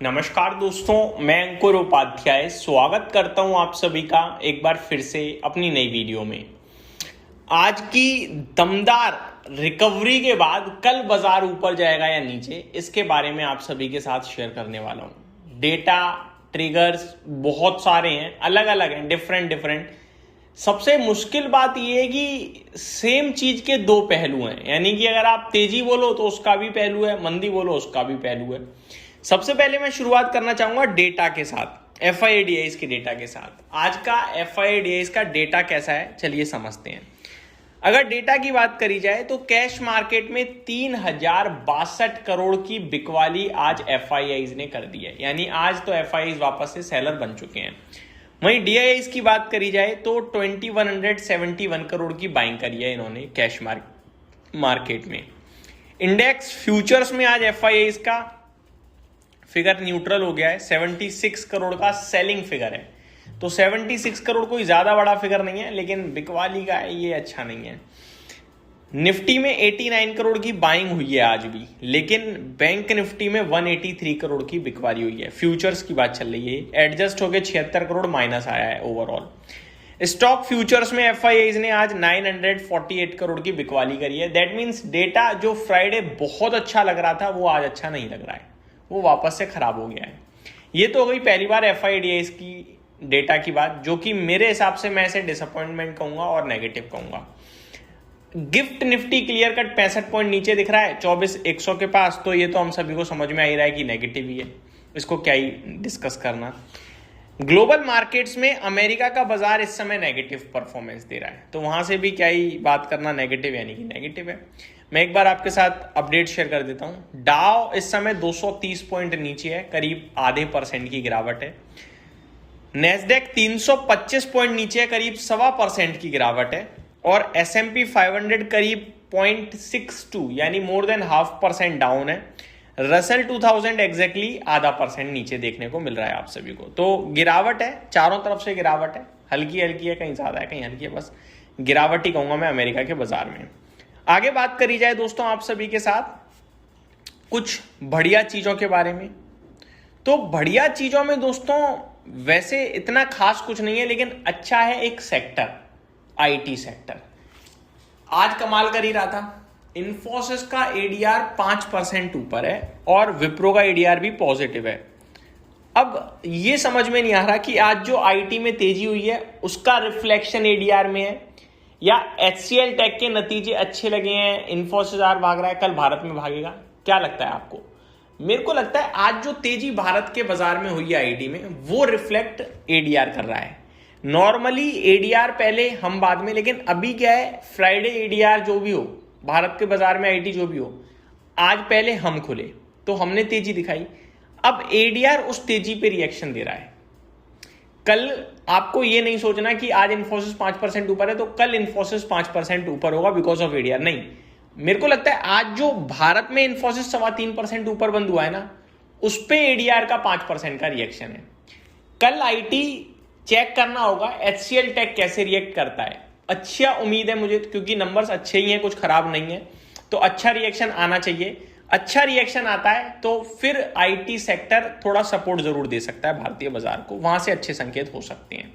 नमस्कार दोस्तों, मैं अंकुर उपाध्याय स्वागत करता हूं आप सभी का एक बार फिर से अपनी नई वीडियो में। आज की दमदार रिकवरी के बाद कल बाजार ऊपर जाएगा या नीचे, इसके बारे में आप सभी के साथ शेयर करने वाला हूं। डेटा ट्रिगर्स बहुत सारे हैं, अलग अलग हैं, डिफरेंट। सबसे मुश्किल बात यह है कि सेम चीज के दो पहलू हैं, यानी कि अगर आप तेजी बोलो तो उसका भी पहलू है, मंदी बोलो उसका भी पहलू है। सबसे पहले मैं शुरुआत करना चाहूंगा डेटा के साथ, FIDIs के डेटा के साथ। आज का FIDIs का डेटा कैसा है, चलिए समझते हैं। अगर डेटा की बात करी जाए तो कैश मार्केट में 3062 करोड़ की बिकवाली आज FIIs ने कर दी है, यानी आज तो FIIs वापस से सेलर बन चुके हैं। वहीं DIIs की बात करी जाए तो 2171 करोड़ की बाइंग करी है इन्होंने कैश मार्केट में। इंडेक्स फ्यूचर्स में आज FIIs का फिगर न्यूट्रल हो गया है, 76 करोड़ का सेलिंग फिगर है। तो 76 करोड़ कोई ज्यादा बड़ा फिगर नहीं है, लेकिन बिकवाली का है, ये अच्छा नहीं है। निफ्टी में 89 करोड़ की बाइंग हुई है आज भी, लेकिन बैंक निफ्टी में 183 करोड़ की बिकवाली हुई है। फ्यूचर्स की बात चल रही है, एडजस्ट होकर 76 करोड़ माइनस आया है ओवरऑल। स्टॉक फ्यूचर्स में FIIs ने आज 948 करोड़ की बिकवाली करी है। दैट मीन्स डेटा जो फ्राइडे बहुत अच्छा लग रहा था वो आज अच्छा नहीं लग रहा है, वो वापस से खराब हो गया है। ये तो हो गई पहली बार FIDIs की डेटा की बात, जो कि मेरे हिसाब से मैं इसे डिसअपॉइंटमेंट कहूंगा और नेगेटिव कहूंगा। Gift Nifty clear cut 65 point नीचे दिख रहा है 24,100 के पास, तो ये तो हम सभी को समझ में आ ही रहा है कि नेगेटिव ही है, इसको क्या ही डिस्कस करना। ग्लोबल मार्केट्स में अमेरिका का बाजार इस समय नेगेटिव परफॉर्मेंस दे रहा है, तो वहां से भी क्या ही बात करना, नेगेटिव यानी कि नेगेटिव है। मैं एक बार आपके साथ अपडेट शेयर कर देता हूं। डाउ इस समय 230 पॉइंट नीचे है, करीब आधे % की गिरावट है। नेस्डेक 325 पॉइंट नीचे है, करीब 1.25% की गिरावट है। और S&P 500 करीब 0.62 यानी मोर देन 0.5% डाउन है। रसेल 2000 एग्जैक्टली आधा % नीचे देखने को मिल रहा है आप सभी को। तो गिरावट है, चारों तरफ से गिरावट है, हल्की हल्की है, कहीं ज्यादा है कहीं हल्की है, बस गिरावट ही कहूंगा मैं अमेरिका के बाजार में। आगे बात करी जाए दोस्तों आप सभी के साथ कुछ बढ़िया चीजों के बारे में, तो बढ़िया चीजों में दोस्तों वैसे इतना खास कुछ नहीं है, लेकिन अच्छा है एक सेक्टर, IT सेक्टर आज कमाल कर ही रहा था। इन्फोसिस का ADR 5% ऊपर है और विप्रो का ADR भी पॉजिटिव है। अब ये समझ में नहीं आ रहा कि आज जो IT में तेजी हुई है उसका रिफ्लेक्शन ADR में है, या HCL टेक के नतीजे अच्छे लगे हैं, इन्फोसिस आज भाग रहा है, कल भारत में भागेगा, क्या लगता है आपको? मेरे को लगता है आज जो तेजी भारत के बाजार में हुई है IT में, वो रिफ्लेक्ट ADR कर रहा है। नॉर्मली ADR पहले हम बाद में, लेकिन अभी क्या है, फ्राइडे ADR जो भी हो भारत के बाजार में IT जो भी हो, आज पहले हम खुले तो हमने तेजी दिखाई, अब ADR उस तेजी पे रिएक्शन दे रहा है। कल आपको ये नहीं सोचना कि आज इन्फोसिस 5% ऊपर है तो कल इन्फोसिस 5% ऊपर होगा बिकॉज ऑफ ADR, नहीं। मेरे को लगता है आज जो भारत में इन्फोसिस 3.25% ऊपर बंद हुआ है ना, उस पे ADR का 5% का रिएक्शन है। कल IT चेक करना होगा HCL टेक कैसे रिएक्ट करता है। अच्छा उम्मीद है मुझे, क्योंकि नंबर्स अच्छे ही हैं, कुछ खराब नहीं है, तो अच्छा रिएक्शन आना चाहिए। अच्छा रिएक्शन आता है तो फिर IT सेक्टर थोड़ा सपोर्ट जरूर दे सकता है भारतीय बाजार को, वहां से अच्छे संकेत हो सकते हैं।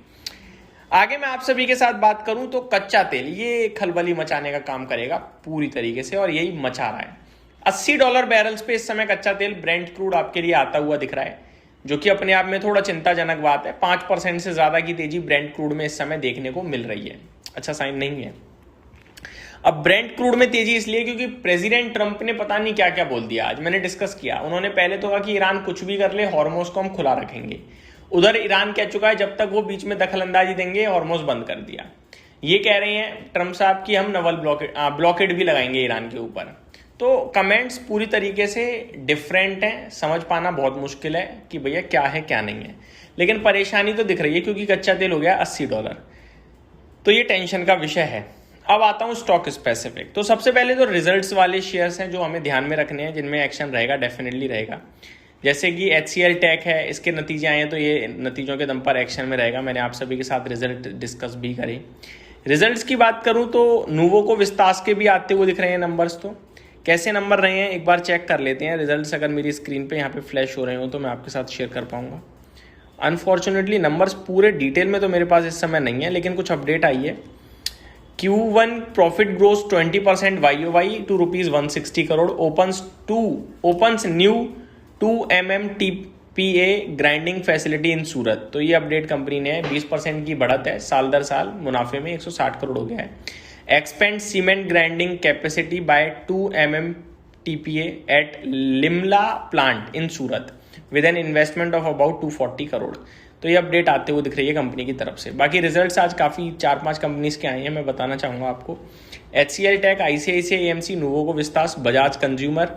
आगे मैं आप सभी के साथ बात करूं तो कच्चा तेल ये खलबली मचाने का काम करेगा पूरी तरीके से, और यही मचा रहा है। $80 बैरल्स पे इस समय कच्चा तेल ब्रेंट क्रूड आपके लिए आता हुआ दिख रहा है, जो कि अपने आप में थोड़ा चिंताजनक बात है। 5% से ज्यादा की तेजी ब्रेंट क्रूड में इस समय देखने को मिल रही है, अच्छा साइन नहीं है। अब ब्रेंट क्रूड में तेजी इसलिए क्योंकि प्रेसिडेंट ट्रंप ने पता नहीं क्या क्या बोल दिया, आज मैंने डिस्कस किया। उन्होंने पहले तो कहा कि ईरान कुछ भी कर ले, हॉर्मोज को हम खुला रखेंगे। उधर ईरान कह चुका है जब तक वो बीच में दखल अंदाजी देंगे हॉर्मोज बंद कर दिया। ये कह रहे हैं ट्रंप साहब कि हम नवल ब्लॉकेड भी लगाएंगे ईरान के ऊपर। तो कमेंट्स पूरी तरीके से डिफरेंट हैं, समझ पाना बहुत मुश्किल है कि भैया क्या है क्या नहीं है, लेकिन परेशानी तो दिख रही है क्योंकि कच्चा तेल हो गया $80, तो ये टेंशन का विषय है। अब आता हूं स्टॉक स्पेसिफिक। तो सबसे पहले तो रिजल्ट्स वाले शेयर्स हैं जो हमें ध्यान में रखने हैं, जिनमें एक्शन रहेगा, डेफिनेटली रहेगा। जैसे कि HCL टेक है, इसके नतीजे आए हैं तो ये नतीजों के दम पर एक्शन में रहेगा। मैंने आप सभी के साथ रिजल्ट डिस्कस भी करे। रिजल्ट्स की बात करूं तो नूवो को विस्तास के भी आते हुए दिख रहे हैं नंबर्स, तो कैसे नंबर रहे हैं एक बार चेक कर लेते हैं। रिजल्ट्स अगर मेरी स्क्रीन पे यहाँ पे फ्लैश हो रहे हो तो मैं आपके साथ शेयर कर पाऊंगा। अनफॉर्चुनेटली नंबर्स पूरे डिटेल में तो मेरे पास इस समय नहीं है, लेकिन कुछ अपडेट आई है। Q1 profit grows 20% YOY to ₹160 crore, opens new 2 MMTPA grinding facility in Surat. तो ये अपडेट कंपनी ने 20% की बढ़त है, साल दर साल मुनाफे में 160 करोड़ हो गया है। Expand cement grinding capacity by 2 MMTPA at Limla plant in Surat with an investment of about 240 crore. तो ये अपडेट आते हुए दिख रही है कंपनी की तरफ से। बाकी रिजल्ट्स आज काफ़ी 4-5 कंपनीज के आए हैं, मैं बताना चाहूँगा आपको। HCL tech, ICICI AMC, Nuvoco Vistas, Bajaj consumer,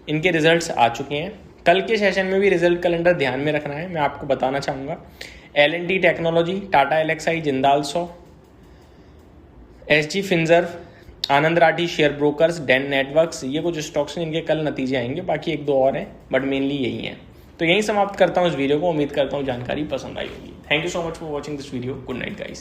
इनके रिजल्ट्स आ चुके हैं। कल के सेशन में भी रिजल्ट कैलेंडर ध्यान में रखना है, मैं आपको बताना चाहूँगा। L&T technology, Tata LXI, Jindal 100, SG Finserv, Anand Rathi share brokers, Den networks, ये कुछ स्टॉक्स हैं, इनके कल नतीजे आएंगे। बाकी 1-2 और हैं, बट मेनली यही हैं। तो यहीं समाप्त करता हूँ इस वीडियो को। उम्मीद करता हूँ जानकारी पसंद आई होगी। Thank you so much for watching this video. Good night guys.